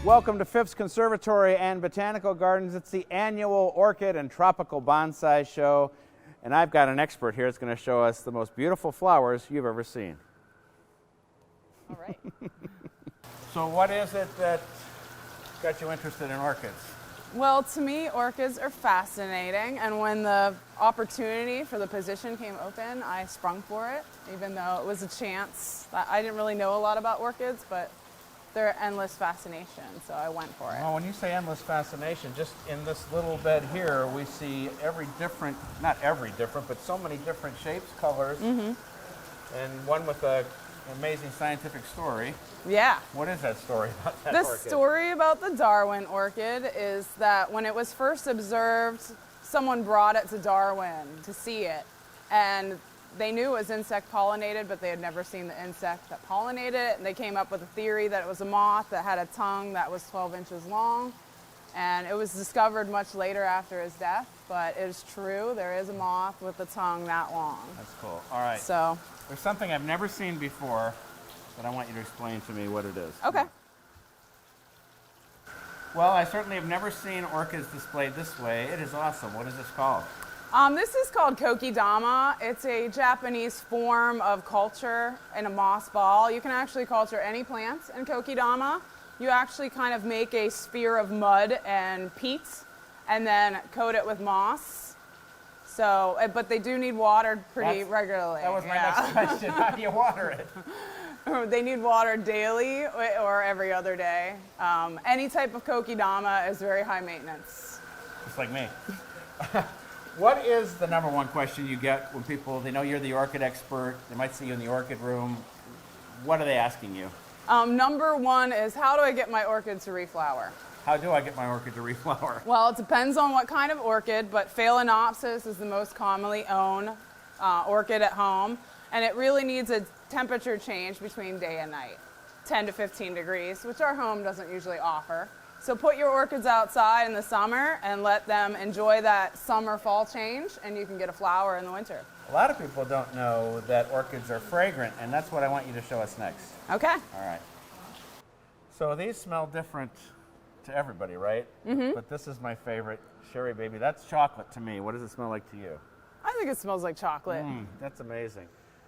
Welcome to Phipps Conservatory and Botanical Gardens. It's the annual Orchid and Tropical Bonsai Show, and I've got an expert here that's going to show us the most beautiful flowers you've ever seen. All right. So what is it that got you interested in orchids? Well, to me, orchids are fascinating, and when the opportunity for the position came open, I sprung for it, even though it was a chance. I didn't really know a lot about orchids, but they're endless fascination, so I went for it. Well, when you say endless fascination, just in this little bed here, we see every different, not every different, but so many different shapes, colors, and one with an amazing scientific story. Yeah. What is that story about that The orchid? story about the Darwin orchid is that when it was first observed, someone brought it to Darwin to see it, and they knew it was insect pollinated, but they had never seen the insect that pollinated it, and they came up with a theory that it was a moth that had a tongue that was 12 inches long, and it was discovered much later after his death, but it is true, there is a moth with a tongue that long. That's cool. All right. So, there's something I've never seen before, but I want you to explain to me what it is. okay. Well, I certainly have never seen orchids displayed this way. It is awesome. What is this called? This is called kokedama. It's a Japanese form of culture in a moss ball. You can actually culture any plants in kokedama. You actually kind of make a sphere of mud and peat and then coat it with moss. So, but they do need watered pretty regularly. That was my next question. How do you water it? They need water daily or every other day. Any type of kokedama is very high maintenance. Just like me. What is the number one question you get when people, they know you're the orchid expert, they might see you in the orchid room. What are they asking you? Number one is, how do I get my orchid to reflower? How do I get my orchid to reflower? Well, it depends on what kind of orchid, but Phalaenopsis is the most commonly owned orchid at home, and it really needs a temperature change between day and night, 10 to 15 degrees, which our home doesn't usually offer. So put your orchids outside in the summer and let them enjoy that summer-fall change, and you can get a flower in the winter. A lot of people don't know that orchids are fragrant, and that's what I want you to show us next. Okay. All right. So these smell different to everybody, right? Mm-hmm. But this is my favorite, Sherry Baby. That's chocolate to me. What does it smell like to you? I think it smells like chocolate. That's amazing.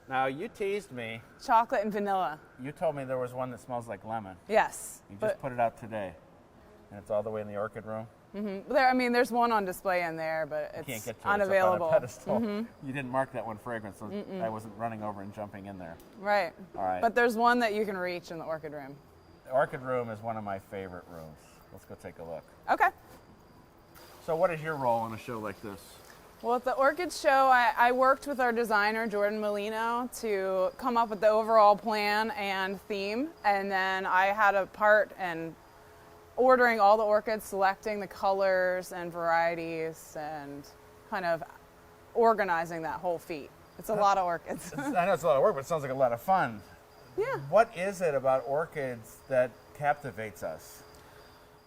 Now, you teased me. Chocolate and vanilla. You told me there was one that smells like lemon. Yes. You just put it out today. And it's all the way in the orchid room? Mm-hmm. There's one on display in there, but it's can't get to unavailable. It's up on a pedestal. You didn't mark that one fragrance, so I wasn't running over and jumping in there. Right. All right. But there's one that you can reach in the orchid room. The orchid room is one of my favorite rooms. Let's go take a look. Okay. So what is your role in a show like this? Well, at the Orchid Show, I worked with our designer, Jordan Molino, to come up with the overall plan and theme, and then I had a part in ordering all the orchids, selecting the colors and varieties, and kind of organizing that whole feat. It's a lot of orchids. I know it's a lot of work, but it sounds like a lot of fun. Yeah. What is it about orchids that captivates us?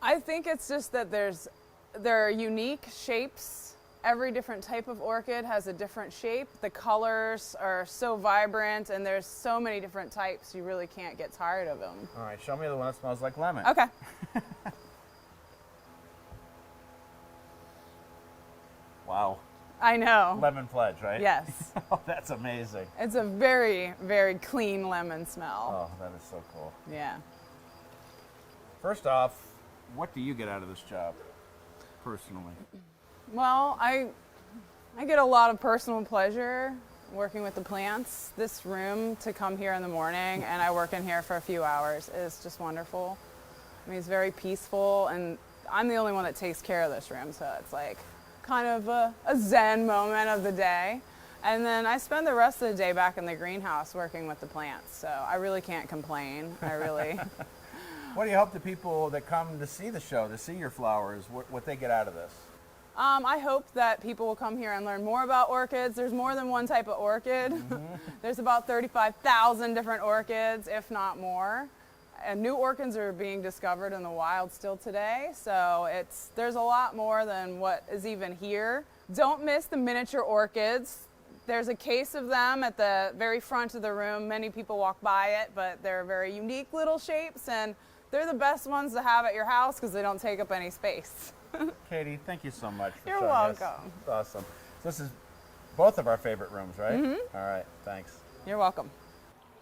I think it's just that there are unique shapes. Every different type of orchid has a different shape. The colors are so vibrant, and there's so many different types, you really can't get tired of them. All right, show me the one that smells like lemon. Okay. Wow. I know. Lemon pledge, right? Yes. Oh, that's amazing. It's a very, very clean lemon smell. Oh, that is so cool. Yeah. First off, what do you get out of this job, personally? Well, I get a lot of personal pleasure working with the plants. This room, to come here in the morning and I work in here for a few hours, is just wonderful. I mean, it's very peaceful, and I'm the only one that takes care of this room, so it's like kind of a zen moment of the day. And then I spend the rest of the day back in the greenhouse working with the plants, so I really can't complain. I really... What do you hope the people that come to see the show, to see your flowers, what they get out of this? I hope that people will come here and learn more about orchids. There's more than one type of orchid. There's about 35,000 different orchids, if not more. And new orchids are being discovered in the wild still today, so there's a lot more than what is even here. Don't miss the miniature orchids. There's a case of them at the very front of the room. Many people walk by it, but they're very unique little shapes, and They're the best ones to have at your house because they don't take up any space. Katie, thank you so much for You're showing us. welcome. It's awesome. So this is both of our favorite rooms, right? Mm-hmm. All right, thanks. You're welcome.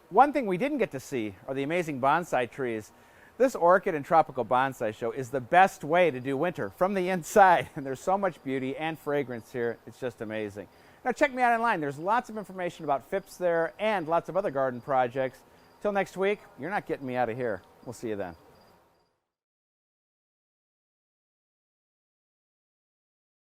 One thing we didn't get to see are the amazing bonsai trees. This orchid and tropical bonsai show is the best way to do winter from the inside. And there's so much beauty and fragrance here. It's just amazing. Now check me out online. There's lots of information about Phipps there and lots of other garden projects. Till next week, you're not getting me out of here. We'll see you then.